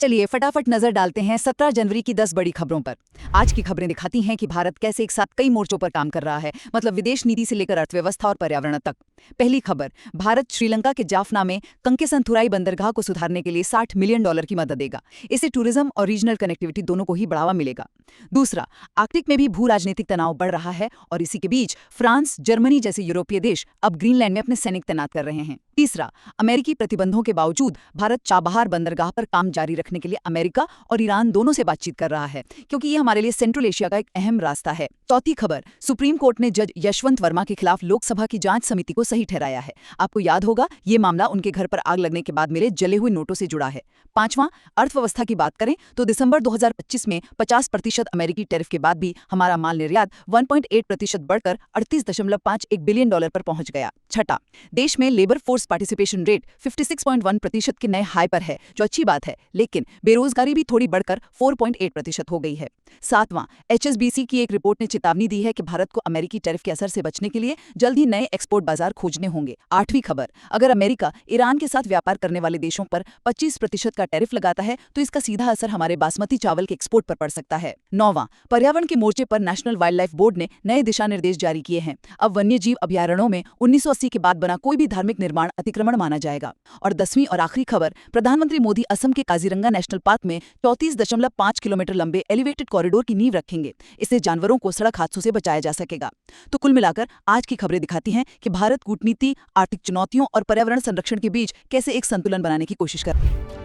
चलिए फटाफट नजर डालते हैं 17 जनवरी की 10 बड़ी खबरों पर। आज की खबरें दिखाती हैं कि भारत कैसे एक साथ कई मोर्चों पर काम कर रहा है, मतलब विदेश नीति से लेकर अर्थव्यवस्था और पर्यावरण तक। पहली खबर, भारत श्रीलंका के जाफना में कंकेसंथुराई बंदरगाह को सुधारने के लिए $60 मिलियन की मदद देगा। इससे टूरिज्म और रीजनल कनेक्टिविटी दोनों को ही बढ़ावा मिलेगा। दूसरा, आर्कटिक में भी भू राजनीतिक तनाव बढ़ रहा है और इसी के बीच फ्रांस, जर्मनी जैसे यूरोपीय देश अब ग्रीनलैंड में अपने सैनिक तैनात कर रहे हैं। तीसरा, अमेरिकी प्रतिबंधों के बावजूद भारत चाबहार बंदरगाह पर काम जारी रखने के लिए अमेरिका और ईरान दोनों से बातचीत कर रहा है, क्योंकि ये हमारे लिए सेंट्रल एशिया का एक अहम रास्ता है। चौथी खबर, सुप्रीम कोर्ट ने जज यशवंत वर्मा के खिलाफ लोकसभा की जांच समिति को सही ठहराया है। आपको याद होगा, ये मामला उनके घर पर आग लगने के बाद मिले जले हुए नोटों से जुड़ा है। पांचवां, अर्थव्यवस्था की बात करें तो दिसंबर 2025 में 50% अमेरिकी टैरिफ के बाद भी हमारा माल निर्यात 1.8% बढ़कर $38.51 बिलियन पर पहुंच गया। छठा, देश में लेबर फोर्स पार्टिसिपेशन रेट 56.1% के नए हाई पर है, जो अच्छी बात है, लेकिन बेरोजगारी भी थोड़ी बढ़कर 4.8% हो गई है। सातवां, HSBC की एक रिपोर्ट ने चेतावनी दी है कि भारत को अमेरिकी टैरिफ के असर से बचने के लिए जल्द ही नए एक्सपोर्ट बाजार खोजने होंगे। आठवीं खबर, अगर अमेरिका ईरान के साथ व्यापार करने वाले देशों पर 25% का टैरिफ लगाता है तो इसका सीधा असर हमारे बासमती चावल के एक्सपोर्ट पर पड़ सकता है। नौवां, पर्यावरण के मोर्चे पर नेशनल वाइल्ड लाइफ बोर्ड ने नए दिशा निर्देश जारी किए हैं। अब वन्य जीव अभयारण्यों में 1980 के बाद बना कोई भी धार्मिक निर्माण अतिक्रमण माना जाएगा। और 10वीं और आखिरी खबर, प्रधानमंत्री मोदी असम के काजीरंगा नेशनल पार्क में 34.5 किलोमीटर लंबे एलिवेटेड कॉरिडोर की नींव रखेंगे। इससे जानवरों को सड़क हादसों से बचाया जा सकेगा। तो कुल मिलाकर आज की खबरें दिखाती हैं कि भारत कूटनीति, आर्थिक चुनौतियों और पर्यावरण संरक्षण के बीच कैसे एक संतुलन बनाने की कोशिश कर रहा है।